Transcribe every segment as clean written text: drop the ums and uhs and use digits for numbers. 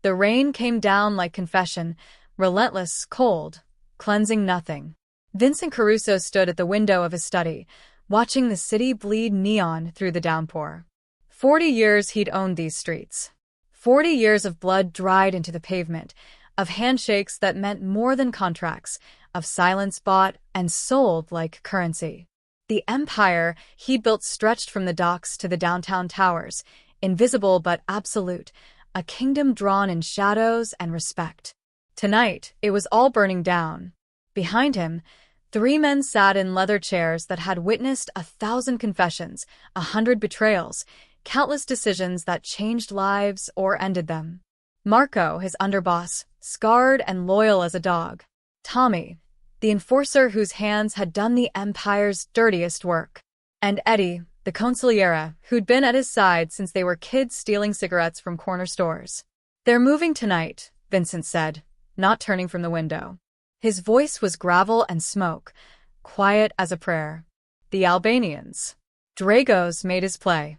The rain came down like confession, relentless, cold, cleansing nothing. Vincent Caruso stood at the window of his study, watching the city bleed neon through the downpour. 40 years he'd owned these streets. 40 years of blood dried into the pavement, of handshakes that meant more than contracts, of silence bought and sold like currency. The empire he'd built stretched from the docks to the downtown towers, invisible but absolute, a kingdom drawn in shadows and respect. Tonight, it was all burning down. Behind him, 3 men sat in leather chairs that had witnessed 1,000 confessions, 100 betrayals, countless decisions that changed lives or ended them. Marco, his underboss, scarred and loyal as a dog. Tommy, the enforcer whose hands had done the Empire's dirtiest work. And Eddie, the consigliere, who'd been at his side since they were kids stealing cigarettes from corner stores. "They're moving tonight," Vincent said, not turning from the window. His voice was gravel and smoke, quiet as a prayer. "The Albanians." Dragos made his play.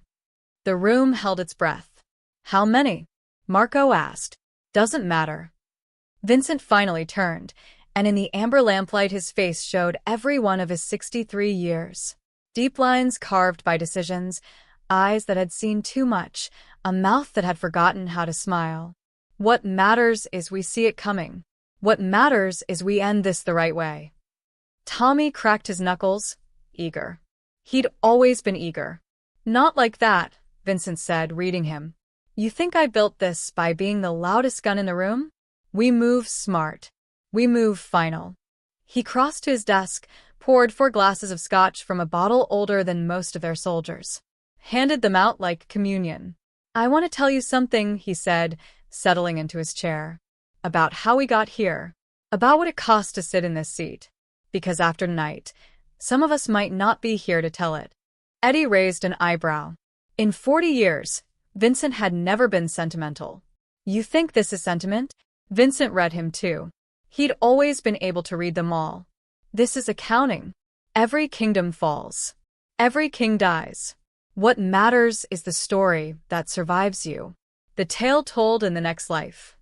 The room held its breath. "How many?" Marco asked. "Doesn't matter." Vincent finally turned, and in the amber lamplight his face showed every one of his 63 years. Deep lines carved by decisions, eyes that had seen too much, a mouth that had forgotten how to smile. "What matters is we see it coming. What matters is we end this the right way." Tommy cracked his knuckles, eager. He'd always been eager. "Not like that," Vincent said, reading him. "You think I built this by being the loudest gun in the room? We move smart. We move final." He crossed to his desk, poured 4 glasses of scotch from a bottle older than most of their soldiers. Handed them out like communion. "I want to tell you something," he said, settling into his chair. "About how we got here. About what it costs to sit in this seat. Because after tonight, some of us might not be here to tell it." Eddie raised an eyebrow. In 40 years, Vincent had never been sentimental. "You think this is sentiment?" Vincent read him too. He'd always been able to read them all. "This is accounting. Every kingdom falls. Every king dies. What matters is the story that survives you. The tale told in the next life."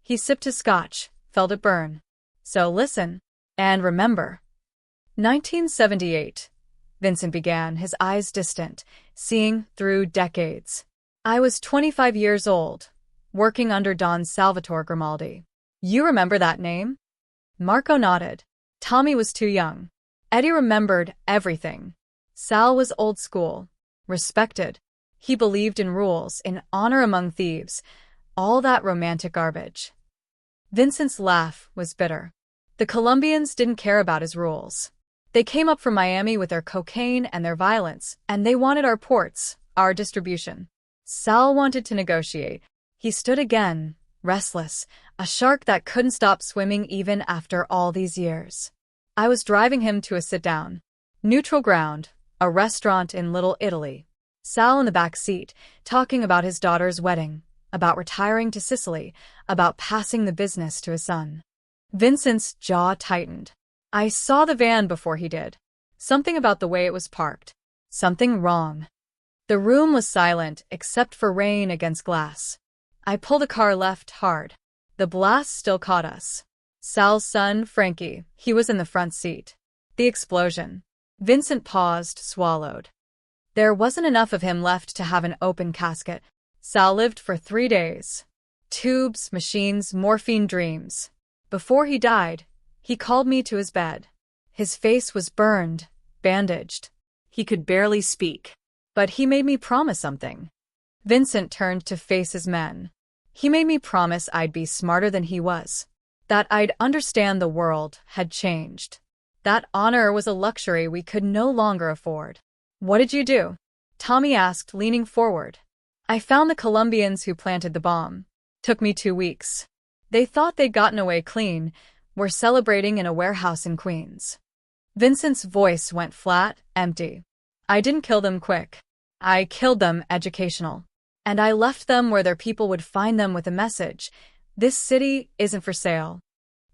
He sipped his scotch, felt it burn. "So listen. And remember." 1978. Vincent began, his eyes distant, seeing through decades. "I was 25 years old, working under Don Salvatore Grimaldi. You remember that name?" Marco nodded. Tommy was too young. Eddie remembered everything. Sal was old school, respected. He believed in rules, in honor among thieves, all that romantic garbage. Vincent's laugh was bitter. The Colombians didn't care about his rules. They came up from Miami with their cocaine and their violence, and they wanted our ports, our distribution. Sal wanted to negotiate. He stood again, restless, a shark that couldn't stop swimming even after all these years. I was driving him to a sit-down. Neutral ground, a restaurant in Little Italy. Sal in the back seat, talking about his daughter's wedding, about retiring to Sicily, about passing the business to his son. Vincent's jaw tightened. I saw the van before he did. Something about the way it was parked. Something wrong. The room was silent, except for rain against glass. I pulled the car left hard. The blast still caught us. Sal's son, Frankie, he was in the front seat. The explosion. Vincent paused, swallowed. There wasn't enough of him left to have an open casket. Sal lived for 3 days. Tubes, machines, morphine dreams. Before he died, he called me to his bed. His face was burned, bandaged. He could barely speak. But he made me promise something. Vincent turned to face his men. He made me promise I'd be smarter than he was. That I'd understand the world had changed. That honor was a luxury we could no longer afford. What did you do? Tommy asked, leaning forward. I found the Colombians who planted the bomb. Took me 2 weeks. They thought they'd gotten away clean. Were celebrating in a warehouse in Queens. Vincent's voice went flat, empty. I didn't kill them quick. I killed them educational. And I left them where their people would find them with a message. This city isn't for sale.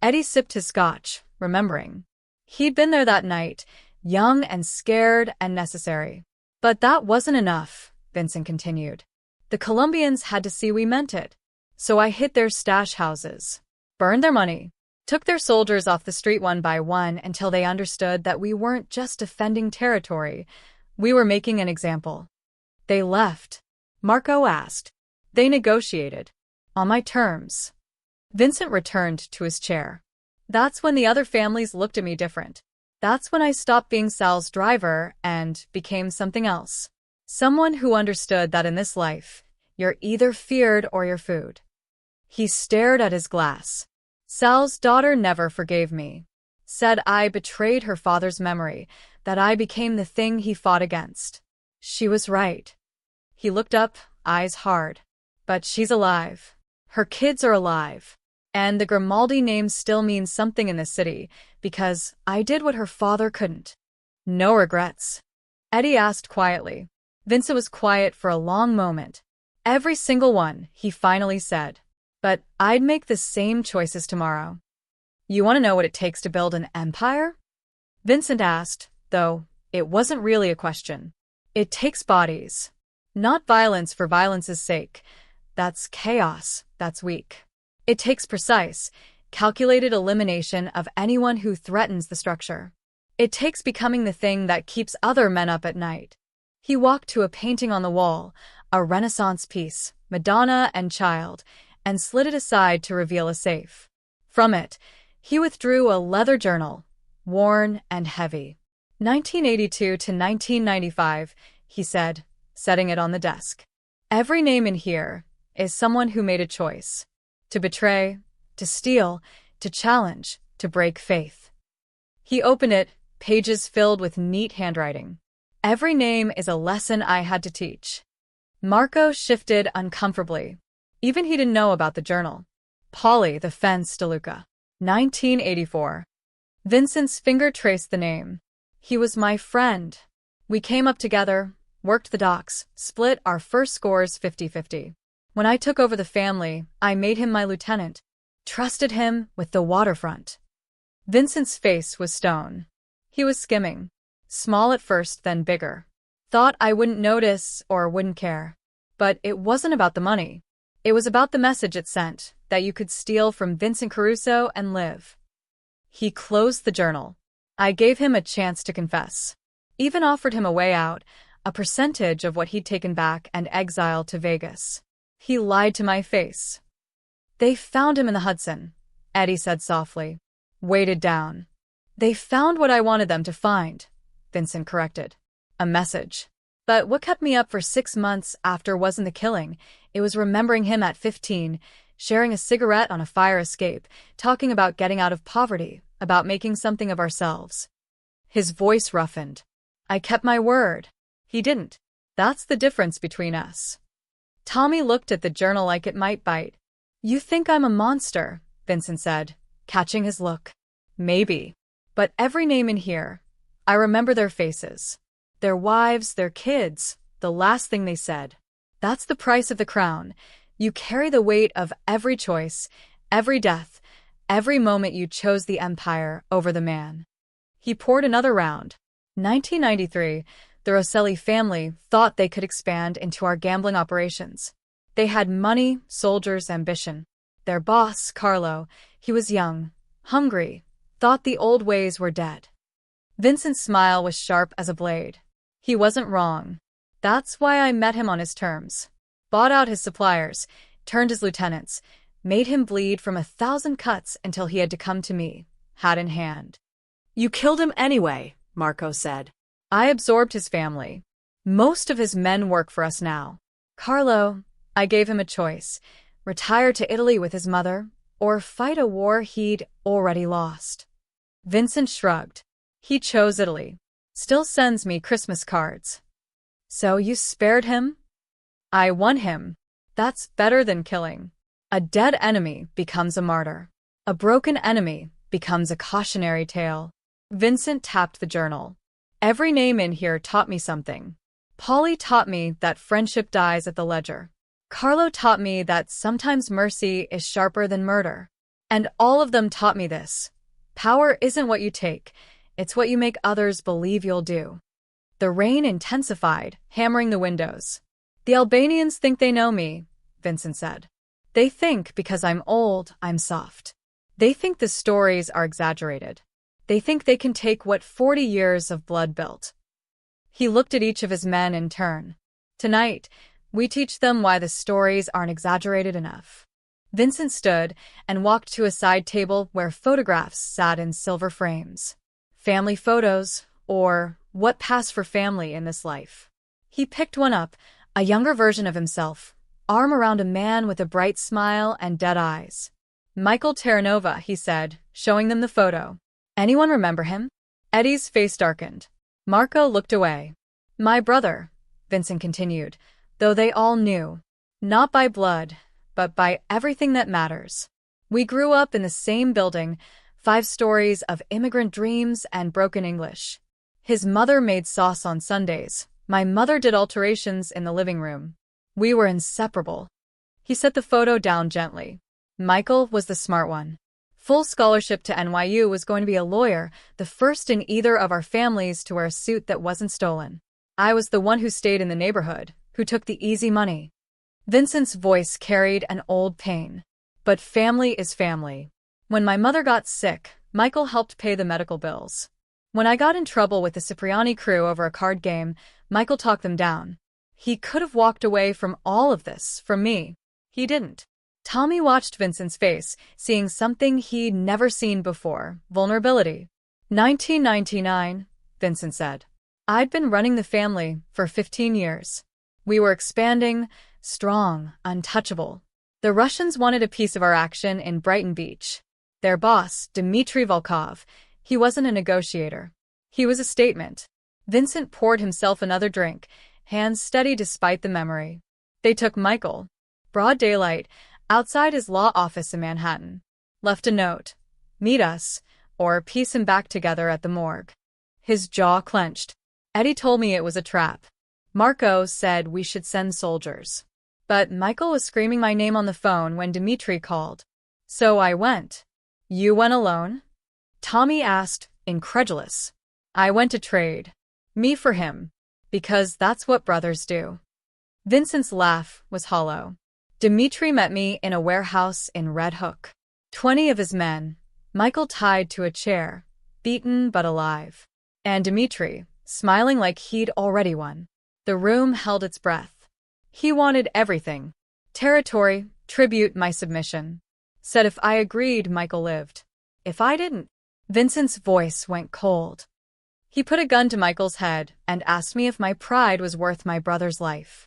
Eddie sipped his scotch, remembering. He'd been there that night, young and scared and necessary. But that wasn't enough, Vincent continued. The Colombians had to see we meant it. So I hit their stash houses, burned their money, took their soldiers off the street one by one until they understood that we weren't just defending territory, we were making an example. They left. Marco asked. They negotiated. On my terms. Vincent returned to his chair. That's when the other families looked at me different. That's when I stopped being Sal's driver and became something else. Someone who understood that in this life, you're either feared or you're food. He stared at his glass. Sal's daughter never forgave me. Said I betrayed her father's memory, that I became the thing he fought against. She was right. He looked up, eyes hard. But she's alive. Her kids are alive. And the Grimaldi name still means something in this city, because I did what her father couldn't. No regrets. Eddie asked quietly. Vincent was quiet for a long moment. Every single one, he finally said. But I'd make the same choices tomorrow. You want to know what it takes to build an empire? Vincent asked, though it wasn't really a question. It takes bodies. Not violence for violence's sake. That's chaos, that's weak. It takes precise, calculated elimination of anyone who threatens the structure. It takes becoming the thing that keeps other men up at night. He walked to a painting on the wall, a Renaissance piece, Madonna and Child, and slid it aside to reveal a safe. From it, he withdrew a leather journal, worn and heavy. 1982 to 1995, he said, setting it on the desk. Every name in here is someone who made a choice. To betray, to steal, to challenge, to break faith. He opened it, pages filled with neat handwriting. Every name is a lesson I had to teach. Marco shifted uncomfortably. Even he didn't know about the journal. Polly the Fence DeLuca. 1984. Vincent's finger traced the name. He was my friend. We came up together, worked the docks, split our first scores 50-50. When I took over the family, I made him my lieutenant. Trusted him with the waterfront. Vincent's face was stone. He was skimming. Small at first, then bigger. Thought I wouldn't notice or wouldn't care. But it wasn't about the money. It was about the message it sent, that you could steal from Vincent Caruso and live. He closed the journal. I gave him a chance to confess. Even offered him a way out, a percentage of what he'd taken back and exiled to Vegas. He lied to my face. They found him in the Hudson, Eddie said softly. Weighted down. They found what I wanted them to find, Vincent corrected. A message. But what kept me up for 6 months after wasn't the killing. It was remembering him at 15, sharing a cigarette on a fire escape, talking about getting out of poverty, about making something of ourselves. His voice roughened. I kept my word. He didn't. That's the difference between us. Tommy looked at the journal like it might bite. You think I'm a monster, Vincent said, catching his look. Maybe. But every name in here, I remember their faces. Their wives, their kids, the last thing they said. That's the price of the crown. You carry the weight of every choice, every death, every moment you chose the empire over the man. He poured another round. 1993, the Rosselli family thought they could expand into our gambling operations. They had money, soldiers, ambition. Their boss, Carlo, he was young, hungry, thought the old ways were dead. Vincent's smile was sharp as a blade. He wasn't wrong. That's why I met him on his terms. Bought out his suppliers, turned his lieutenants, made him bleed from 1,000 cuts until he had to come to me, hat in hand. You killed him anyway, Marco said. I absorbed his family. Most of his men work for us now. Carlo, I gave him a choice. Retire to Italy with his mother, or fight a war he'd already lost. Vincent shrugged. He chose Italy. Still sends me Christmas cards. So you spared him? I won him. That's better than killing. A dead enemy becomes a martyr. A broken enemy becomes a cautionary tale. Vincent tapped the journal. Every name in here taught me something. Polly taught me that friendship dies at the ledger. Carlo taught me that sometimes mercy is sharper than murder. And all of them taught me this. Power isn't what you take, it's what you make others believe you'll do. The rain intensified, hammering the windows. The Albanians think they know me, Vincent said. They think because I'm old, I'm soft. They think the stories are exaggerated. They think they can take what 40 years of blood built. He looked at each of his men in turn. Tonight, we teach them why the stories aren't exaggerated enough. Vincent stood and walked to a side table where photographs sat in silver frames. Family photos, or what passed for family in this life. He picked one up, a younger version of himself, arm around a man with a bright smile and dead eyes. Michael Terranova, he said, showing them the photo. Anyone remember him? Eddie's face darkened. Marco looked away. My brother, Vincent continued, though they all knew. Not by blood, but by everything that matters. We grew up in the same building, 5 stories of immigrant dreams and broken English. His mother made sauce on Sundays. My mother did alterations in the living room. We were inseparable. He set the photo down gently. Michael was the smart one. Full scholarship to NYU, was going to be a lawyer, the first in either of our families to wear a suit that wasn't stolen. I was the one who stayed in the neighborhood, who took the easy money. Vincent's voice carried an old pain. But family is family. When my mother got sick, Michael helped pay the medical bills. When I got in trouble with the Cipriani crew over a card game, Michael talked them down. He could have walked away from all of this, from me. He didn't. Tommy watched Vincent's face, seeing something he'd never seen before, vulnerability. 1999, Vincent said. I'd been running the family for 15 years. We were expanding, strong, untouchable. The Russians wanted a piece of our action in Brighton Beach. Their boss, Dmitry Volkov, he wasn't a negotiator. He was a statement. Vincent poured himself another drink, hands steady despite the memory. They took Michael. Broad daylight, outside his law office in Manhattan. Left a note. Meet us, or piece him back together at the morgue. His jaw clenched. Eddie told me it was a trap. Marco said we should send soldiers. But Michael was screaming my name on the phone when Dmitry called. So I went. You went alone? Tommy asked, incredulous. I went to trade. Me for him. Because that's what brothers do. Vincent's laugh was hollow. Dmitry met me in a warehouse in Red Hook. 20 of his men. Michael tied to a chair, beaten but alive. And Dmitry, smiling like he'd already won. The room held its breath. He wanted everything. Territory, tribute, my submission. Said if I agreed, Michael lived. If I didn't. Vincent's voice went cold. He put a gun to Michael's head and asked me if my pride was worth my brother's life.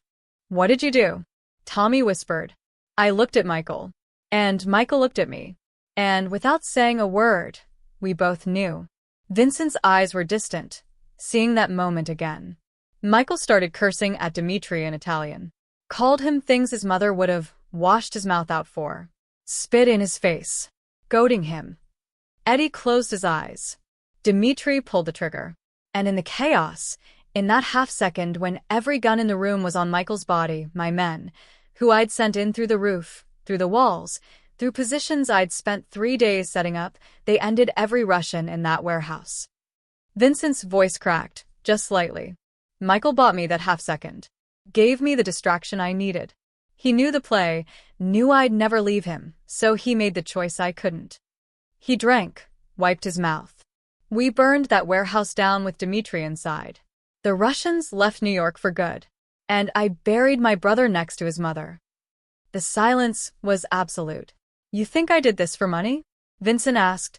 What did you do? Tommy whispered. I looked at Michael. And Michael looked at me. And without saying a word, we both knew. Vincent's eyes were distant, seeing that moment again. Michael started cursing at Dmitry in Italian. Called him things his mother would have washed his mouth out for. Spit in his face. Goading him. Eddie closed his eyes. Dmitry pulled the trigger. And in the chaos, in that half-second when every gun in the room was on Michael's body, my men, who I'd sent in through the roof, through the walls, through positions I'd spent 3 days setting up, they ended every Russian in that warehouse. Vincent's voice cracked, just slightly. Michael bought me that half-second. Gave me the distraction I needed. He knew the play, knew I'd never leave him, so he made the choice I couldn't. He drank, wiped his mouth. We burned that warehouse down with Dmitry inside. The Russians left New York for good. And I buried my brother next to his mother. The silence was absolute. You think I did this for money? Vincent asked,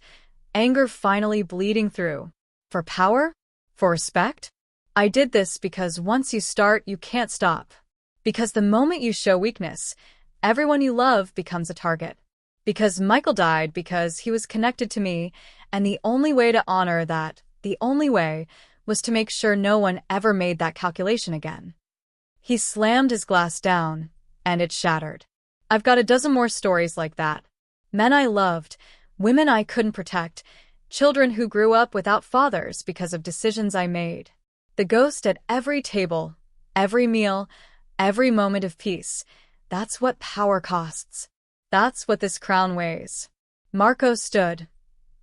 anger finally bleeding through. For power? For respect? I did this because once you start, you can't stop. Because the moment you show weakness, everyone you love becomes a target. Because Michael died because he was connected to me, and the only way to honor that, the only way, was to make sure no one ever made that calculation again. He slammed his glass down, and it shattered. I've got a dozen more stories like that. Men I loved, women I couldn't protect, children who grew up without fathers because of decisions I made. The ghost at every table, every meal, every moment of peace. That's what power costs. That's what this crown weighs. Marco stood,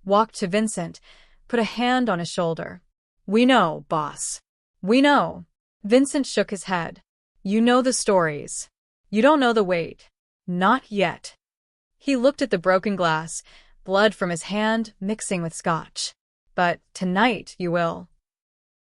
walked to Vincent, put a hand on his shoulder. We know, boss. We know. Vincent shook his head. You know the stories. You don't know the weight. Not yet. He looked at the broken glass, blood from his hand mixing with scotch. But tonight you will.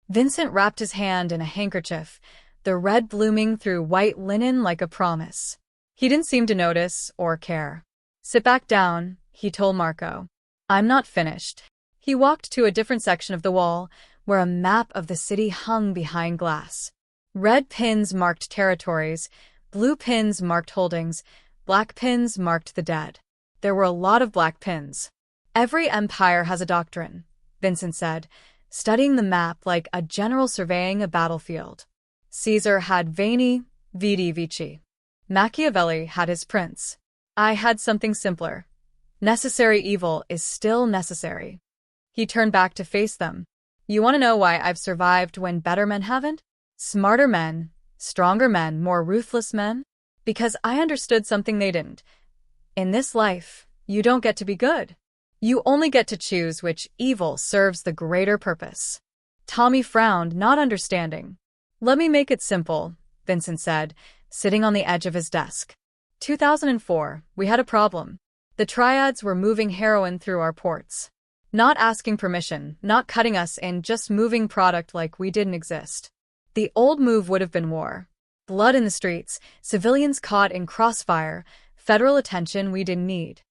Vincent wrapped his hand in a handkerchief, the red blooming through white linen like a promise. He didn't seem to notice or care. Sit back down, he told Marco. I'm not finished. He walked to a different section of the wall, where a map of the city hung behind glass. Red pins marked territories, blue pins marked holdings, black pins marked the dead. There were a lot of black pins. Every empire has a doctrine, Vincent said, studying the map like a general surveying a battlefield. Caesar had Veni, Vidi, Vici. Machiavelli had his prince. I had something simpler. Necessary evil is still necessary. He turned back to face them. You want to know why I've survived when better men haven't? Smarter men, stronger men, more ruthless men? Because I understood something they didn't. In this life, you don't get to be good. You only get to choose which evil serves the greater purpose. Tommy frowned, not understanding. Let me make it simple, Vincent said, sitting on the edge of his desk. 2004, we had a problem. The triads were moving heroin through our ports. Not asking permission, not cutting us in, just moving product like we didn't exist. The old move would have been war. Blood in the streets, civilians caught in crossfire, federal attention we didn't need.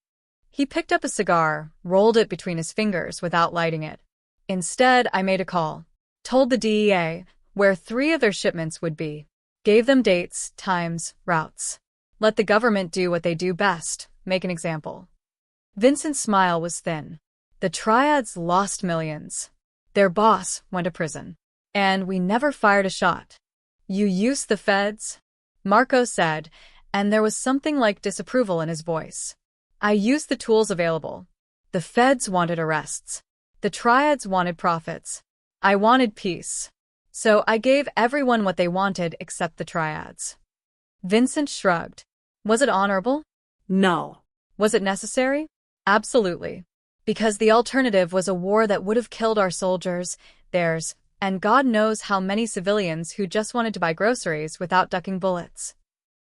He picked up a cigar, rolled it between his fingers without lighting it. Instead, I made a call. Told the DEA where 3 of their shipments would be. Gave them dates, times, routes. Let the government do what they do best, make an example. Vincent's smile was thin. The triads lost millions. Their boss went to prison. And we never fired a shot. You used the feds? Marco said, and there was something like disapproval in his voice. I used the tools available. The feds wanted arrests. The triads wanted profits. I wanted peace. So I gave everyone what they wanted except the triads. Vincent shrugged. Was it honorable? No. Was it necessary? Absolutely. Because the alternative was a war that would have killed our soldiers, theirs, and God knows how many civilians who just wanted to buy groceries without ducking bullets.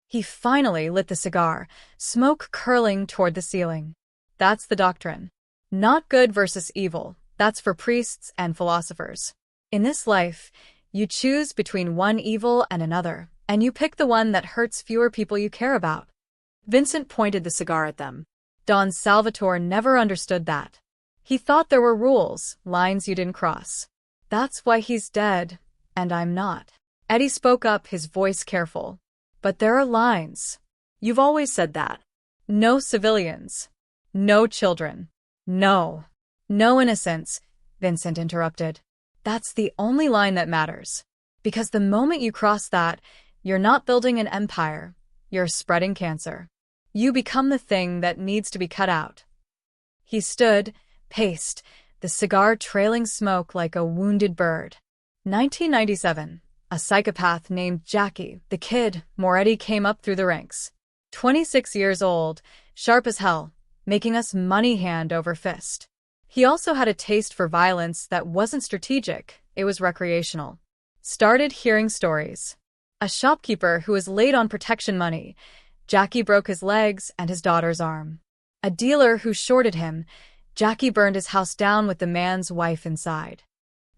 He finally lit the cigar, smoke curling toward the ceiling. That's the doctrine. Not good versus evil, that's for priests and philosophers. In this life, you choose between one evil and another, and you pick the one that hurts fewer people you care about. Vincent pointed the cigar at them. Don Salvatore never understood that. He thought there were rules, lines you didn't cross. That's why he's dead, and I'm not. Eddie spoke up, his voice careful. But there are lines. You've always said that. No civilians. No children. No innocents, Vincent interrupted. That's the only line that matters. Because the moment you cross that, you're not building an empire. You're spreading cancer. You become the thing that needs to be cut out. He stood, paced, the cigar trailing smoke like a wounded bird. 1997. A psychopath named Jackie, the kid, Moretti, came up through the ranks. 26 years old, sharp as hell, making us money hand over fist. He also had a taste for violence that wasn't strategic, it was recreational. Started hearing stories. A shopkeeper who was late on protection money. Jackie broke his legs and his daughter's arm. A dealer who shorted him. Jackie burned his house down with the man's wife inside.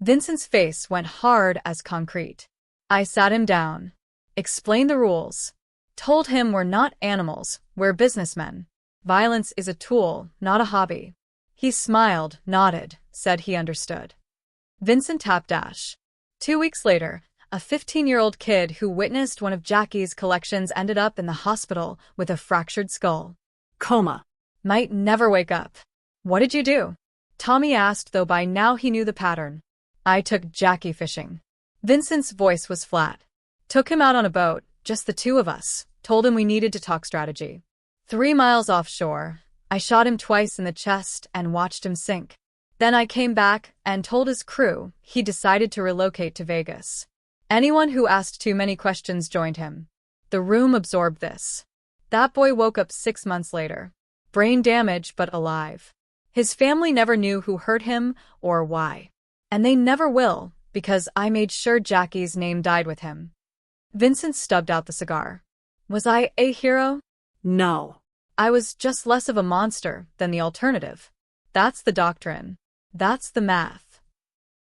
Vincent's face went hard as concrete. I sat him down. Explained the rules. Told him we're not animals, we're businessmen. Violence is a tool, not a hobby. He smiled, nodded, said he understood. Vincent tapped dash. 2 weeks later, a 15-year-old kid who witnessed one of Jackie's collections ended up in the hospital with a fractured skull. Coma. Might never wake up. What did you do? Tommy asked, though by now he knew the pattern. I took Jackie fishing. Vincent's voice was flat. Took him out on a boat, just the 2 of us. Told him we needed to talk strategy. 3 miles offshore, I shot him twice in the chest and watched him sink. Then I came back and told his crew he decided to relocate to Vegas. Anyone who asked too many questions joined him. The room absorbed this. That boy woke up 6 months later. Brain damage but alive. His family never knew who hurt him or why. And they never will, because I made sure Jackie's name died with him. Vincent stubbed out the cigar. Was I a hero? No. I was just less of a monster than the alternative. That's the doctrine. That's the math.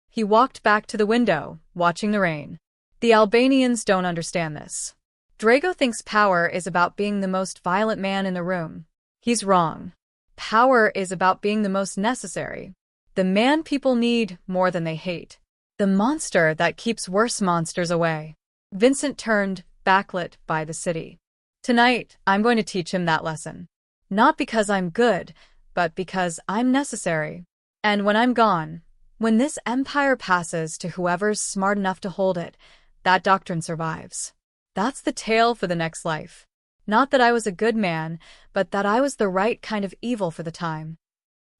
He walked back to the window, watching the rain. The Albanians don't understand this. Drago thinks power is about being the most violent man in the room. He's wrong. Power is about being the most necessary. The man people need more than they hate. The monster that keeps worse monsters away. Vincent turned, backlit by the city. Tonight, I'm going to teach him that lesson. Not because I'm good, but because I'm necessary. And when I'm gone, when this empire passes to whoever's smart enough to hold it, that doctrine survives. That's the tale for the next life. Not that I was a good man, but that I was the right kind of evil for the time.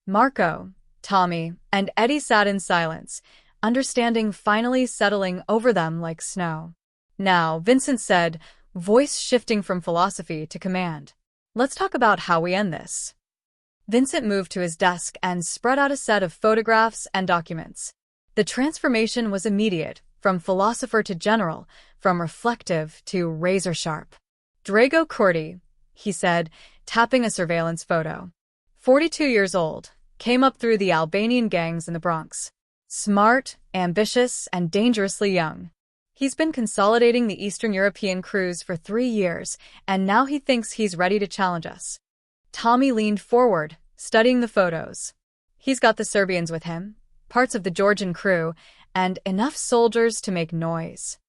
Marco, Tommy, and Eddie sat in silence, understanding finally settling over them like snow. Now, Vincent said, voice shifting from philosophy to command. Let's talk about how we end this. Vincent moved to his desk and spread out a set of photographs and documents. The transformation was immediate, from philosopher to general, from reflective to razor-sharp. Drago Kordi, he said, tapping a surveillance photo. 42 years old, came up through the Albanian gangs in the Bronx. Smart, ambitious, and dangerously young. He's been consolidating the Eastern European crews for 3 years, and now he thinks he's ready to challenge us. Tommy leaned forward, studying the photos. He's got the Serbians with him, parts of the Georgian crew, and enough soldiers to make noise.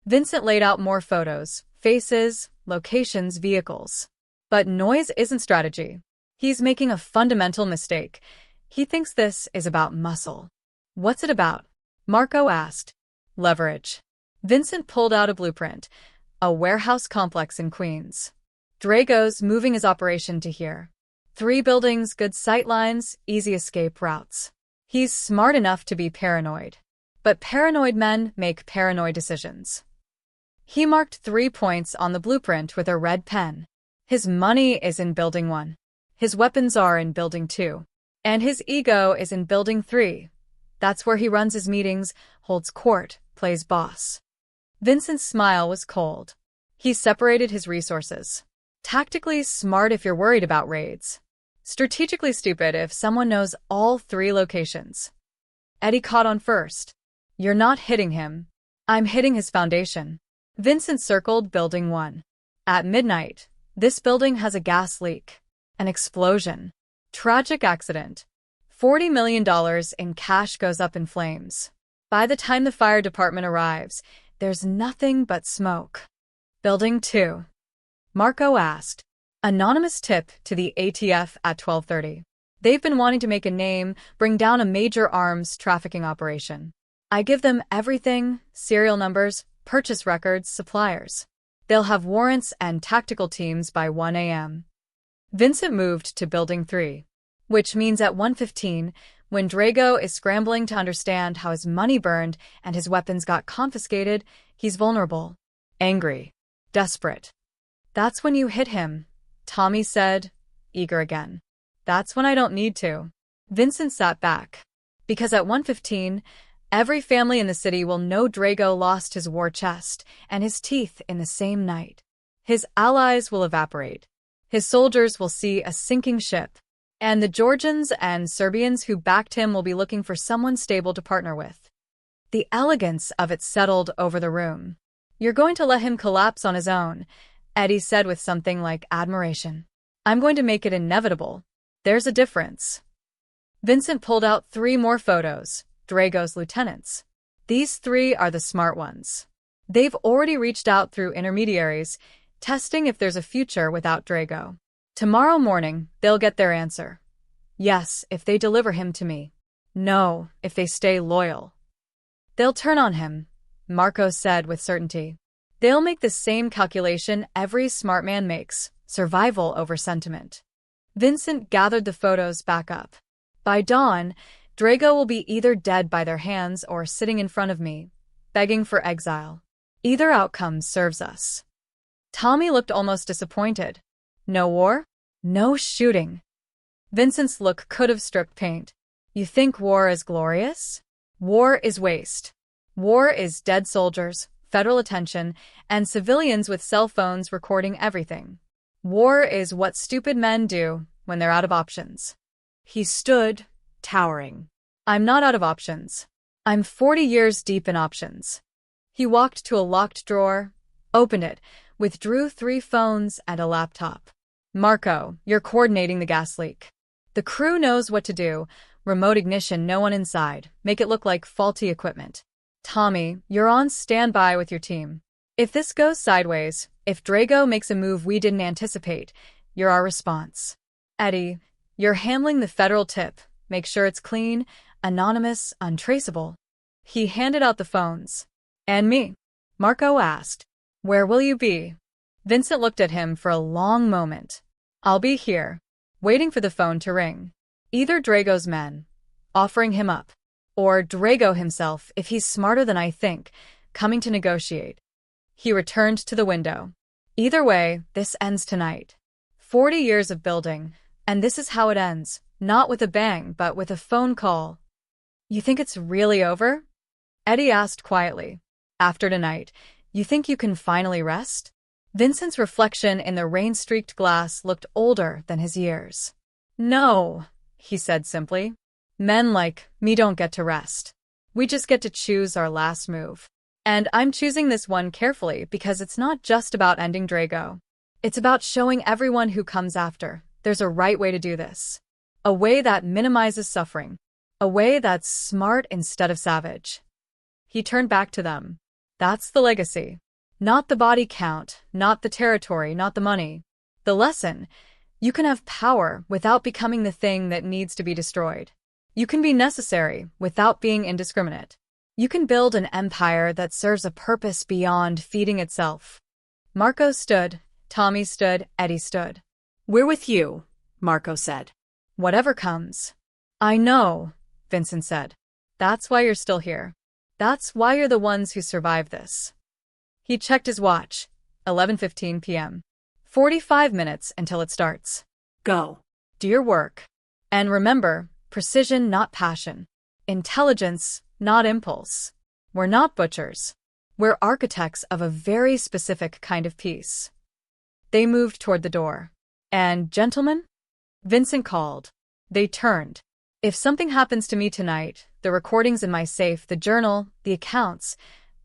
Vincent laid out more photos, faces, locations, vehicles. But noise isn't strategy. He's making a fundamental mistake. He thinks this is about muscle. What's it about? Marco asked. Leverage. Vincent pulled out a blueprint, a warehouse complex in Queens. Drago's moving his operation to here. 3 buildings, good sightlines, easy escape routes. He's smart enough to be paranoid. But paranoid men make paranoid decisions. He marked 3 points on the blueprint with a red pen. His money is in Building 1. His weapons are in Building 2. And his ego is in Building 3. That's where he runs his meetings, holds court, plays boss. Vincent's smile was cold. He separated his resources. Tactically smart if you're worried about raids. Strategically stupid if someone knows all 3 locations. Eddie caught on first. You're not hitting him. I'm hitting his foundation. Vincent circled Building 1. At midnight, this building has a gas leak. An explosion. Tragic accident. $40 million in cash goes up in flames. By the time the fire department arrives, there's nothing but smoke. Building 2. Marco asked. Anonymous tip to the ATF at 12:30. They've been wanting to make a name, bring down a major arms trafficking operation. I give them everything, serial numbers, purchase records, suppliers. They'll have warrants and tactical teams by 1 a.m. Vincent moved to Building 3, which means at 1:15, when Drago is scrambling to understand how his money burned and his weapons got confiscated, he's vulnerable, angry, desperate. That's when you hit him, Tommy said, eager again. That's when I don't need to. Vincent sat back. Because at 1:15, every family in the city will know Drago lost his war chest and his teeth in the same night. His allies will evaporate. His soldiers will see a sinking ship. And the Georgians and Serbians who backed him will be looking for someone stable to partner with. The elegance of it settled over the room. You're going to let him collapse on his own, Eddie said with something like admiration. I'm going to make it inevitable. There's a difference. Vincent pulled out 3 more photos, Drago's lieutenants. These 3 are the smart ones. They've already reached out through intermediaries, testing if there's a future without Drago. Tomorrow morning, they'll get their answer. Yes, if they deliver him to me. No, if they stay loyal. They'll turn on him, Marco said with certainty. They'll make the same calculation every smart man makes, survival over sentiment. Vincent gathered the photos back up. By dawn, Drago will be either dead by their hands or sitting in front of me, begging for exile. Either outcome serves us. Tommy looked almost disappointed. No war? No shooting. Vincent's look could have stripped paint. You think war is glorious? War is waste. War is dead soldiers, federal attention, and civilians with cell phones recording everything. War is what stupid men do when they're out of options. He stood, towering. I'm not out of options. I'm 40 years deep in options. He walked to a locked drawer, opened it, withdrew 3 phones and a laptop. Marco, you're coordinating the gas leak. The crew knows what to do. Remote ignition, no one inside. Make it look like faulty equipment. Tommy, you're on standby with your team. If this goes sideways, if Drago makes a move we didn't anticipate, you're our response. Eddie, you're handling the federal tip. Make sure it's clean, anonymous, untraceable. He handed out the phones. And me? Marco asked. Where will you be? Vincent looked at him for a long moment. I'll be here, waiting for the phone to ring. Either Drago's men, offering him up, or Drago himself, if he's smarter than I think, coming to negotiate. He returned to the window. Either way, this ends tonight. 40 years of building, and this is how it ends, not with a bang, but with a phone call. You think it's really over? Eddie asked quietly. After tonight, you think you can finally rest? Vincent's reflection in the rain-streaked glass looked older than his years. No, he said simply. Men like me don't get to rest. We just get to choose our last move. And I'm choosing this one carefully because it's not just about ending Drago. It's about showing everyone who comes after there's a right way to do this. A way that minimizes suffering. A way that's smart instead of savage. He turned back to them. That's the legacy. Not the body count, not the territory, not the money. The lesson: you can have power without becoming the thing that needs to be destroyed. You can be necessary without being indiscriminate. You can build an empire that serves a purpose beyond feeding itself. Marco stood, Tommy stood, Eddie stood. We're with you, Marco said. Whatever comes. I know, Vincent said. That's why you're still here. That's why you're the ones who survived this. He checked his watch. 11:15 p.m. 45 minutes until it starts. Go. Do your work. And remember, precision, not passion. Intelligence, not impulse. We're not butchers. We're architects of a very specific kind of peace. They moved toward the door. And, gentlemen? Vincent called. They turned. If something happens to me tonight, the recordings in my safe, the journal, the accounts,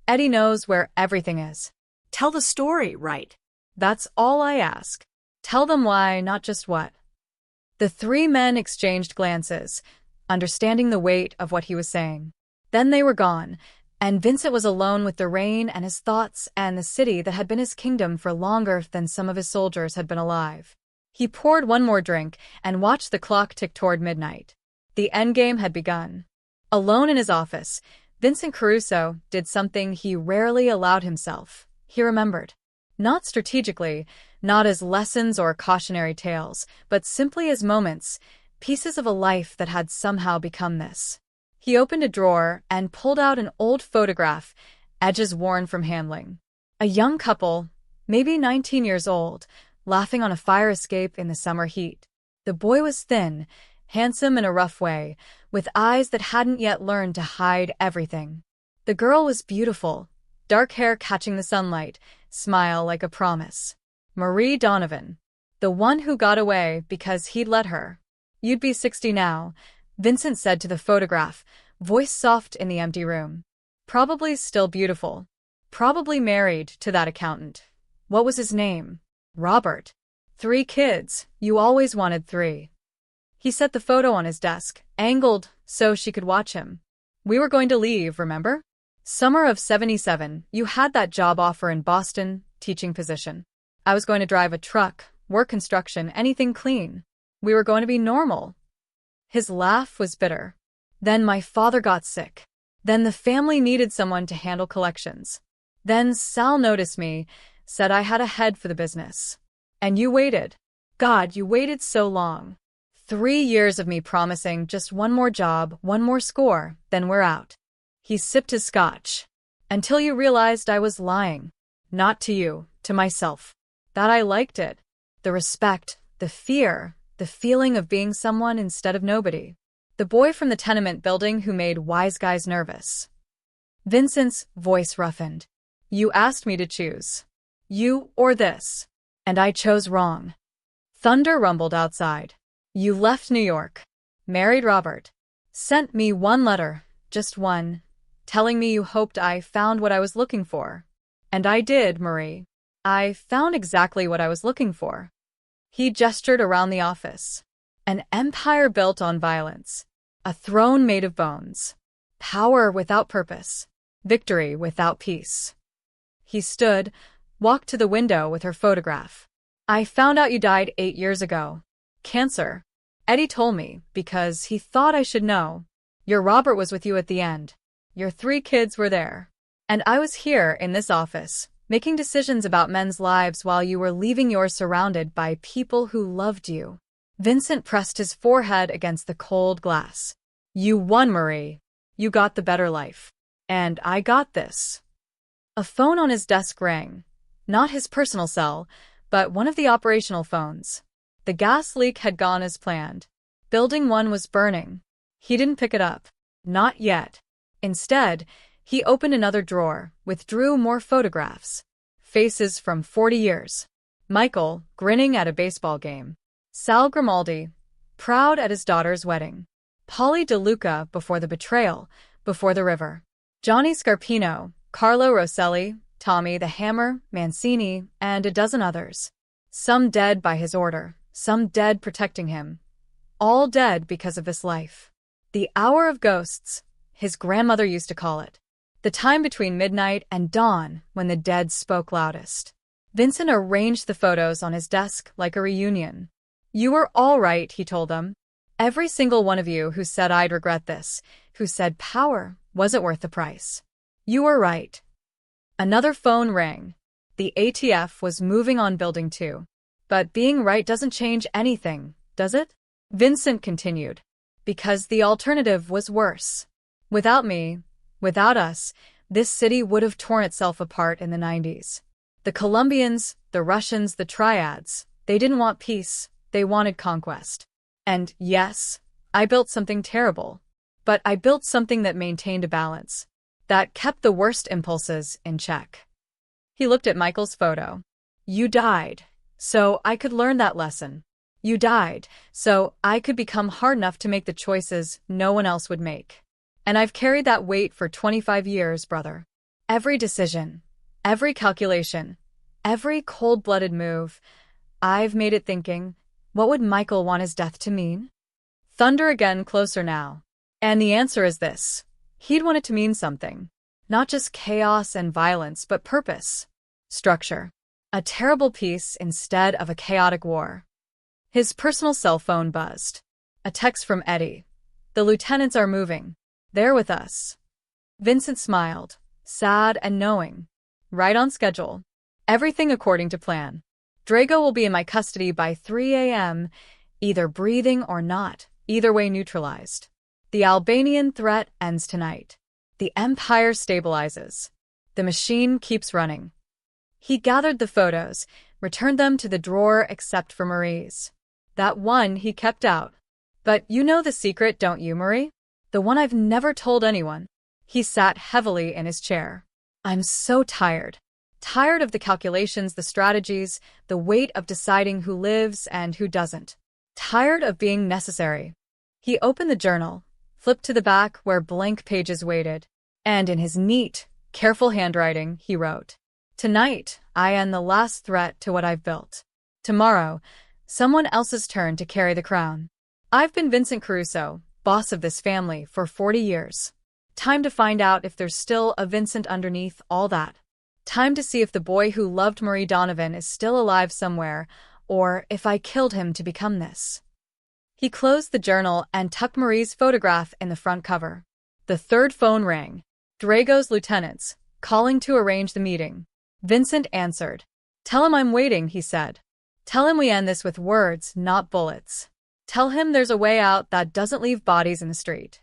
Eddie knows where everything is. Tell the story, right? That's all I ask. Tell them why, not just what. The 3 men exchanged glances, understanding the weight of what he was saying. Then they were gone, and Vincent was alone with the rain and his thoughts and the city that had been his kingdom for longer than some of his soldiers had been alive. He poured one more drink and watched the clock tick toward midnight. The endgame had begun. Alone in his office, Vincent Caruso did something he rarely allowed himself. He remembered. Not strategically, not as lessons or cautionary tales, but simply as moments, pieces of a life that had somehow become this. He opened a drawer and pulled out an old photograph, edges worn from handling. A young couple, maybe 19 years old, laughing on a fire escape in the summer heat. The boy was thin, handsome in a rough way, with eyes that hadn't yet learned to hide everything. The girl was beautiful, dark hair catching the sunlight, smile like a promise. Marie Donovan. The one who got away because he'd let her. You'd be 60 now, Vincent said to the photograph, voice soft in the empty room. Probably still beautiful. Probably married to that accountant. What was his name? Robert. 3 kids, you always wanted 3. He set the photo on his desk, angled so she could watch him. We were going to leave, remember? Summer of 77, you had that job offer in Boston, teaching position. I was going to drive a truck, work construction, anything clean. We were going to be normal. His laugh was bitter. Then my father got sick. Then the family needed someone to handle collections. Then Sal noticed me, said I had a head for the business. And you waited. God, you waited so long. 3 years of me promising just one more job, one more score, then we're out. He sipped his scotch. Until you realized I was lying. Not to you, to myself. That I liked it. The respect, the fear, the feeling of being someone instead of nobody. The boy from the tenement building who made wise guys nervous. Vincent's voice roughened. You asked me to choose. You or this. And I chose wrong. Thunder rumbled outside. You left New York, married Robert, sent me one letter, just one, telling me you hoped I found what I was looking for. And I did, Marie. I found exactly what I was looking for. He gestured around the office. An empire built on violence. A throne made of bones. Power without purpose. Victory without peace. He stood, walked to the window with her photograph. I found out you died 8 years ago. Cancer. Eddie told me, because he thought I should know. Your Robert was with you at the end. Your 3 kids were there. And I was here in this office, making decisions about men's lives while you were leaving yours surrounded by people who loved you. Vincent pressed his forehead against the cold glass. You won, Marie. You got the better life. And I got this. A phone on his desk rang. Not his personal cell, but one of the operational phones. The gas leak had gone as planned. Building 1 was burning. He didn't pick it up. Not yet. Instead, he opened another drawer, withdrew more photographs. Faces from 40 years. Michael, grinning at a baseball game. Sal Grimaldi, proud at his daughter's wedding. Polly DeLuca before the betrayal, before the river. Johnny Scarpino, Carlo Rosselli, Tommy the Hammer, Mancini, and a dozen others. Some dead by his order, some dead protecting him. All dead because of this life. The hour of ghosts, his grandmother used to call it. The time between midnight and dawn when the dead spoke loudest. Vincent arranged the photos on his desk like a reunion. You were all right, he told them. Every single one of you who said I'd regret this, who said power wasn't worth the price. You were right. Another phone rang. The ATF was moving on building 2. But being right doesn't change anything, does it? Vincent continued. Because the alternative was worse. Without me, without us, this city would have torn itself apart in the 90s. The Colombians, the Russians, the Triads, they didn't want peace, they wanted conquest. And yes, I built something terrible. But I built something that maintained a balance, that kept the worst impulses in check. He looked at Michael's photo. You died, so I could learn that lesson. You died, so I could become hard enough to make the choices no one else would make. And I've carried that weight for 25 years, brother. Every decision, every calculation, every cold-blooded move, I've made it thinking, what would Michael want his death to mean? Thunder again closer now. And the answer is this. He'd want it to mean something. Not just chaos and violence, but purpose. Structure. A terrible peace instead of a chaotic war. His personal cell phone buzzed. A text from Eddie. The lieutenants are moving. They're with us. Vincent smiled, sad and knowing. Right on schedule. Everything according to plan. Drago will be in my custody by 3 a.m., either breathing or not, either way neutralized. The Albanian threat ends tonight. The empire stabilizes. The machine keeps running. He gathered the photos, returned them to the drawer except for Marie's. That one he kept out. But you know the secret, don't you, Marie? The one I've never told anyone. He sat heavily in his chair. I'm so tired. Tired of the calculations, the strategies, the weight of deciding who lives and who doesn't. Tired of being necessary. He opened the journal, flipped to the back where blank pages waited, and in his neat, careful handwriting, he wrote, Tonight, I end the last threat to what I've built. Tomorrow, someone else's turn to carry the crown. I've been Vincent Caruso, boss of this family, for 40 years. Time to find out if there's still a Vincent underneath all that. Time to see if the boy who loved Marie Donovan is still alive somewhere, or if I killed him to become this. He closed the journal and tucked Marie's photograph in the front cover. The third phone rang. Drago's lieutenants, calling to arrange the meeting. Vincent answered. Tell him I'm waiting, he said. Tell him we end this with words, not bullets. Tell him there's a way out that doesn't leave bodies in the street.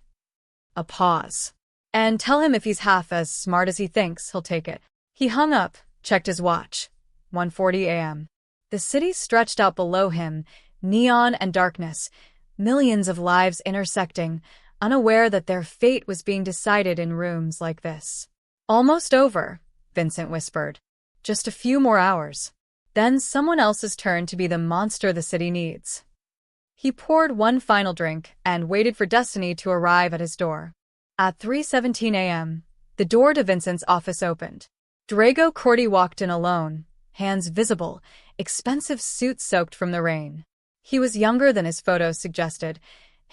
A pause. And tell him if he's half as smart as he thinks, he'll take it. He hung up, checked his watch. 1:40 a.m. The city stretched out below him, neon and darkness, millions of lives intersecting, unaware that their fate was being decided in rooms like this. Almost over, Vincent whispered. Just a few more hours. Then someone else's turn to be the monster the city needs. He poured one final drink and waited for destiny to arrive at his door. At 3:17 a.m., the door to Vincent's office opened. Drago Cordy walked in alone, hands visible, expensive suit soaked from the rain. He was younger than his photos suggested,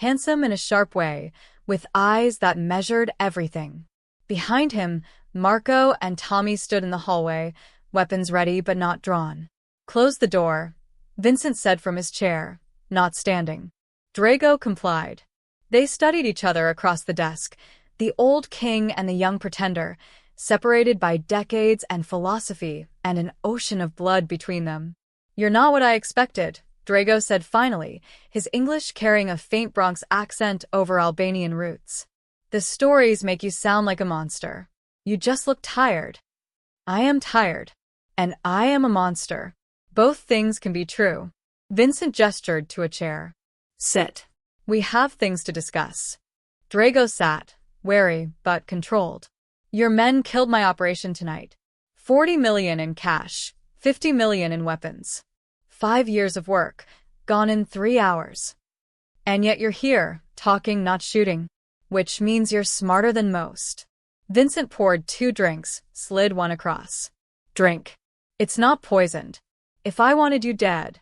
handsome in a sharp way, with eyes that measured everything. Behind him, Marco and Tommy stood in the hallway, weapons ready but not drawn. "Close the door," Vincent said from his chair, not standing. Drago complied. They studied each other across the desk, the old king and the young pretender, separated by decades and philosophy and an ocean of blood between them. "You're not what I expected," Drago said finally, his English carrying a faint Bronx accent over Albanian roots. "The stories make you sound like a monster. You just look tired." "I am tired. And I am a monster. Both things can be true." Vincent gestured to a chair. "Sit. We have things to discuss." Drago sat, wary but controlled. "Your men killed my operation tonight. 40 million in cash, 50 million in weapons. 5 years of work, gone in 3 hours. And yet you're here, talking, not shooting. Which means you're smarter than most." Vincent poured 2 drinks, slid one across. "Drink. It's not poisoned. If I wanted you dead,